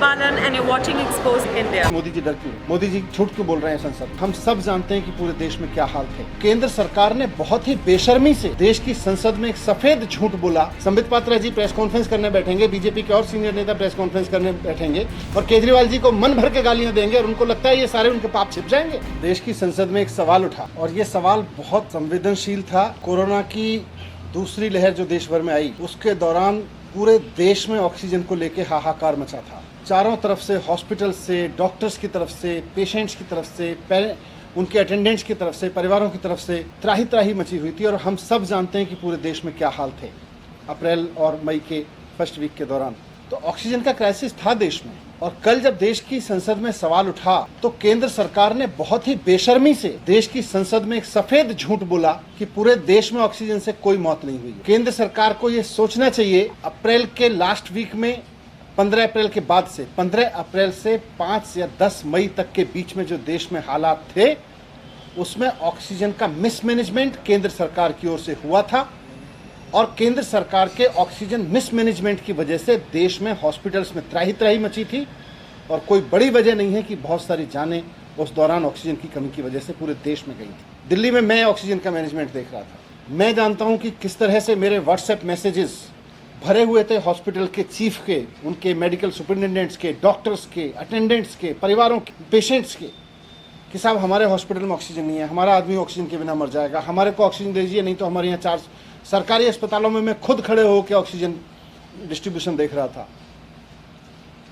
Balan and you're watching Exposed India. Modi ji डर क्यों? मोदी जी झूठ क्यों बोल रहे हैं संसद? हम सब जानते हैं कि पूरे देश में क्या हाल थे। केंद्र सरकार ने बहुत ही बेशर्मी से देश की संसद में एक सफेद झूठ बोला। संबित पात्रा जी प्रेस कॉन्फ्रेंस करने बैठेंगे, बीजेपी के और सीनियर नेता प्रेस कॉन्फ्रेंस करने बैठेंगे और केजरीवाल जी को मन भर के गालियां देंगे और उनको लगता है ये सारे उनके पाप छिप जाएंगे। देश की संसद में एक सवाल उठा और ये सवाल बहुत संवेदनशील था। कोरोना की दूसरी लहर जो देश भर में आई उसके दौरान पूरे देश में ऑक्सीजन को लेके हाहाकार मचा था। चारों तरफ से, हॉस्पिटल से, डॉक्टर्स की तरफ से, पेशेंट्स की तरफ से, उनके अटेंडेंट्स की तरफ से, परिवारों की तरफ से त्राही त्राही मची हुई थी और हम सब जानते हैं कि पूरे देश में क्या हाल थे अप्रैल और मई के फर्स्ट वीक के दौरान। तो ऑक्सीजन का क्राइसिस था देश में और कल जब देश की संसद में सवाल उठा तो केंद्र सरकार ने बहुत ही बेशर्मी से देश की संसद में एक सफेद झूठ बोला कि पूरे देश में ऑक्सीजन से कोई मौत नहीं हुई। केंद्र सरकार को ये सोचना चाहिए अप्रैल के लास्ट वीक में 15 अप्रैल के बाद से 15 अप्रैल से 5 या 10 मई तक के बीच में जो देश में हालात थे उसमें ऑक्सीजन का मिसमैनेजमेंट केंद्र सरकार की ओर से हुआ था और केंद्र सरकार के ऑक्सीजन मिसमैनेजमेंट की वजह से देश में हॉस्पिटल्स में त्राही त्राही मची थी और कोई बड़ी वजह नहीं है कि बहुत सारी जानें उस दौरान ऑक्सीजन की कमी की वजह से पूरे देश में गई थी। दिल्ली में मैं ऑक्सीजन का मैनेजमेंट देख रहा था। मैं जानता हूं कि किस तरह से मेरे व्हाट्सएप मैसेजेस भरे हुए थे हॉस्पिटल के चीफ के, उनके मेडिकल सुपरिटेंडेंट्स के, डॉक्टर्स के, अटेंडेंट्स के, परिवारों के, पेशेंट्स के कि साहब हमारे हॉस्पिटल में ऑक्सीजन नहीं है, हमारा आदमी ऑक्सीजन के बिना मर जाएगा, हमारे को ऑक्सीजन दीजिए, नहीं तो हमारे यहाँ 4 सरकारी अस्पतालों में मैं खुद खड़े होकर ऑक्सीजन डिस्ट्रीब्यूशन देख रहा था।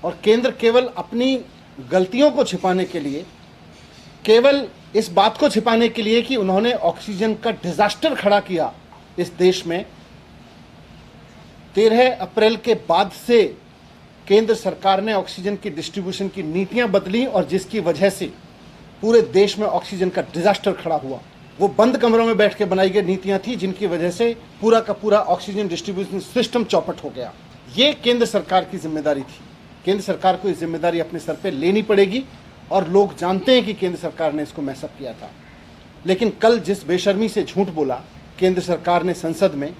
और केंद्र केवल अपनी गलतियों को छिपाने के लिए, केवल इस बात को छिपाने के लिए कि उन्होंने ऑक्सीजन का डिजास्टर खड़ा किया इस देश में, 13 अप्रैल के बाद से केंद्र सरकार ने ऑक्सीजन की डिस्ट्रीब्यूशन की नीतियां बदली और जिसकी वजह से पूरे देश में ऑक्सीजन का डिजास्टर खड़ा हुआ। वो बंद कमरों में बैठ के बनाई गई नीतियां थी जिनकी वजह से पूरा का पूरा ऑक्सीजन डिस्ट्रीब्यूशन सिस्टम चौपट हो गया। ये केंद्र सरकार की जिम्मेदारी थी। केंद्र सरकार को ये जिम्मेदारी अपने सर पे लेनी पड़ेगी और लोग जानते हैं कि केंद्र सरकार ने इसको मैसअप किया था। लेकिन कल जिस बेशर्मी से झूठ बोला केंद्र सरकार ने संसद में,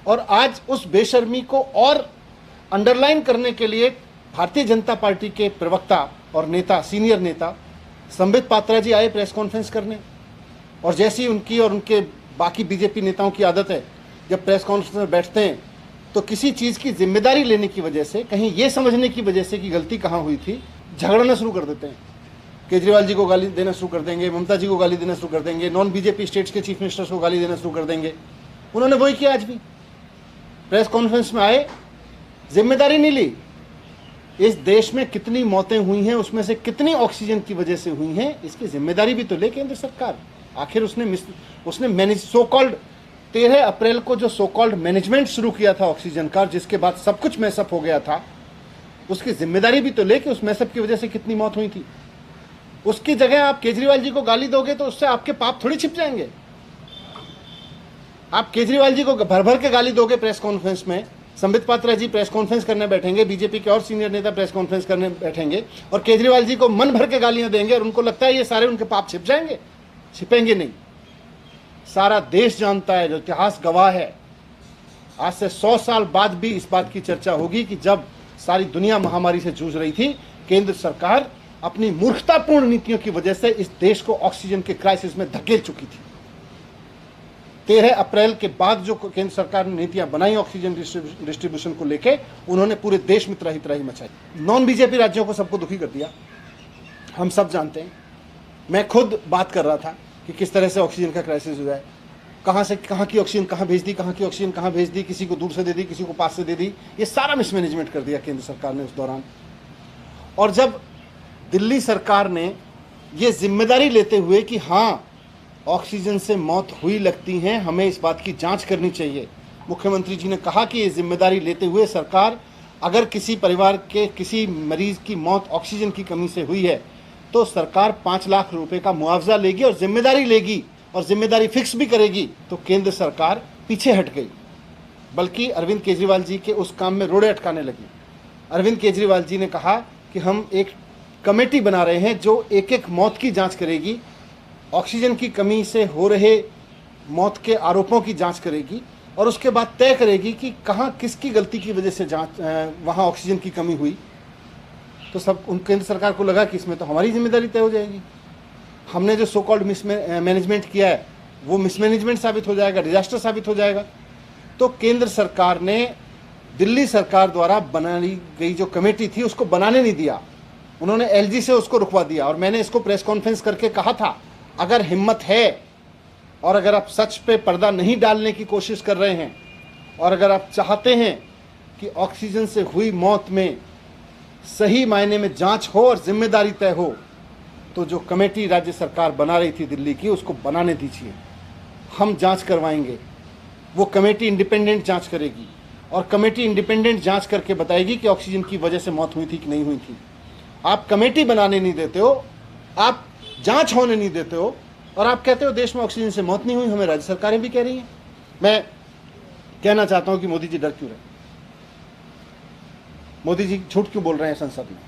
और आज उस बेशर्मी को और अंडरलाइन करने के लिए भारतीय जनता पार्टी के प्रवक्ता और नेता, सीनियर नेता संबित पात्रा जी आए प्रेस कॉन्फ्रेंस करने और जैसी उनकी और उनके बाकी बीजेपी नेताओं की आदत है, जब प्रेस कॉन्फ्रेंस में बैठते हैं तो किसी चीज़ की जिम्मेदारी लेने की वजह से, कहीं ये समझने की वजह से कि गलती कहाँ हुई थी, झगड़ना शुरू कर देते हैं। केजरीवाल जी को गाली देना शुरू कर देंगे, ममता जी को गाली देना शुरू कर देंगे, नॉन बीजेपी स्टेट्स के चीफ मिनिस्टर्स को गाली देना शुरू कर देंगे। उन्होंने वही किया। आज भी प्रेस कॉन्फ्रेंस में आए, जिम्मेदारी नहीं ली। इस देश में कितनी मौतें हुई हैं, उसमें से कितनी ऑक्सीजन की वजह से हुई हैं, इसकी जिम्मेदारी भी तो ले केंद्र सरकार। आखिर उसने मैनेज सो कॉल्ड 13 अप्रैल को जो सो कॉल्ड मैनेजमेंट शुरू किया था ऑक्सीजन का, जिसके बाद सब कुछ मैसअप हो गया था, उसकी जिम्मेदारी भी तो ले कि उस मैसअप की वजह से कितनी मौत हुई थी। उसकी जगह आप केजरीवाल जी को गाली दोगे तो उससे आपके पाप थोड़ी छिप जाएंगे। आप केजरीवाल जी को भर भर के गाली दोगे प्रेस कॉन्फ्रेंस में, संबित पात्रा जी प्रेस कॉन्फ्रेंस करने बैठेंगे, बीजेपी के और सीनियर नेता प्रेस कॉन्फ्रेंस करने बैठेंगे और केजरीवाल जी को मन भर के गालियां देंगे और उनको लगता है ये सारे उनके पाप छिप जाएंगे। छिपेंगे नहीं। सारा देश जानता है, जो इतिहास गवाह है, आज से 100 साल बाद भी इस बात की चर्चा होगी कि जब सारी दुनिया महामारी से जूझ रही थी, केंद्र सरकार अपनी मूर्खतापूर्ण नीतियों की वजह से इस देश को ऑक्सीजन के क्राइसिस में धकेल चुकी थी। 13 अप्रैल के बाद जो केंद्र सरकार ने नीतियां बनाई ऑक्सीजन डिस्ट्रीब्यूशन को लेके, उन्होंने पूरे देश में त्राही त्राही मचाई। नॉन बीजेपी राज्यों को सबको दुखी कर दिया, हम सब जानते हैं। मैं खुद बात कर रहा था कि किस तरह से ऑक्सीजन का क्राइसिस हुआ है, कहाँ की ऑक्सीजन कहाँ भेज दी, कहाँ की ऑक्सीजन कहाँ भेज दी, किसी को दूर से दे दी, किसी को पास से दे दी। ये सारा मिसमैनेजमेंट कर दिया केंद्र सरकार ने उस दौरान। और जब दिल्ली सरकार ने ये जिम्मेदारी लेते हुए कि हाँ ऑक्सीजन से मौत हुई लगती है, हमें इस बात की जांच करनी चाहिए, मुख्यमंत्री जी ने कहा कि ये जिम्मेदारी लेते हुए सरकार, अगर किसी परिवार के किसी मरीज की मौत ऑक्सीजन की कमी से हुई है तो सरकार 5 लाख रुपए का मुआवजा लेगी और जिम्मेदारी लेगी और जिम्मेदारी फिक्स भी करेगी। तो केंद्र सरकार पीछे हट गई, बल्कि अरविंद केजरीवाल जी के उस काम में रोड़े अटकाने लगी। अरविंद केजरीवाल जी ने कहा कि हम एक कमेटी बना रहे हैं जो एक एक मौत की जांच करेगी, ऑक्सीजन की कमी से हो रहे मौत के आरोपों की जांच करेगी और उसके बाद तय करेगी कि कहाँ किसकी गलती की वजह से वहाँ ऑक्सीजन की कमी हुई। तो सब उन केंद्र सरकार को लगा कि इसमें तो हमारी जिम्मेदारी तय हो जाएगी, हमने जो सो कॉल्ड मिसमैनेजमेंट किया है वो मिसमैनेजमेंट साबित हो जाएगा, डिजास्टर साबित हो जाएगा। तो केंद्र सरकार ने दिल्ली सरकार द्वारा बनाई गई जो कमेटी थी उसको बनाने नहीं दिया, उन्होंने एलजी से उसको रुकवा दिया। और मैंने इसको प्रेस कॉन्फ्रेंस करके कहा था, अगर हिम्मत है और अगर आप सच पे पर्दा नहीं डालने की कोशिश कर रहे हैं और अगर आप चाहते हैं कि ऑक्सीजन से हुई मौत में सही मायने में जांच हो और जिम्मेदारी तय हो, तो जो कमेटी राज्य सरकार बना रही थी दिल्ली की उसको बनाने दीजिए, हम जांच करवाएंगे। वो कमेटी इंडिपेंडेंट जांच करेगी और कमेटी इंडिपेंडेंट जांच करके बताएगी कि ऑक्सीजन की वजह से मौत हुई थी कि नहीं हुई थी। आप कमेटी बनाने नहीं देते हो, आप जांच होने नहीं देते हो और आप कहते हो देश में ऑक्सीजन से मौत नहीं हुई, हमें राज्य सरकारें भी कह रही हैं। मैं कहना चाहता हूं कि मोदी जी डर क्यों रहे, मोदी जी झूठ क्यों बोल रहे हैं संसद में?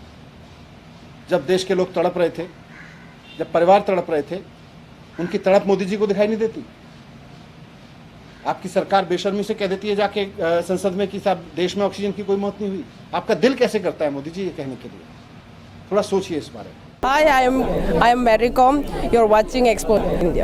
जब देश के लोग तड़प रहे थे, जब परिवार तड़प रहे थे, उनकी तड़प मोदी जी को दिखाई नहीं देती? आपकी सरकार बेशर्मी से कह देती है जाके संसद में कि साहब देश में ऑक्सीजन की कोई मौत नहीं हुई। आपका दिल कैसे करता है मोदी जी ये कहने के लिए? थोड़ा सोचिए इस बारे में। Hi, I am Mary Com. You're watching Expo India.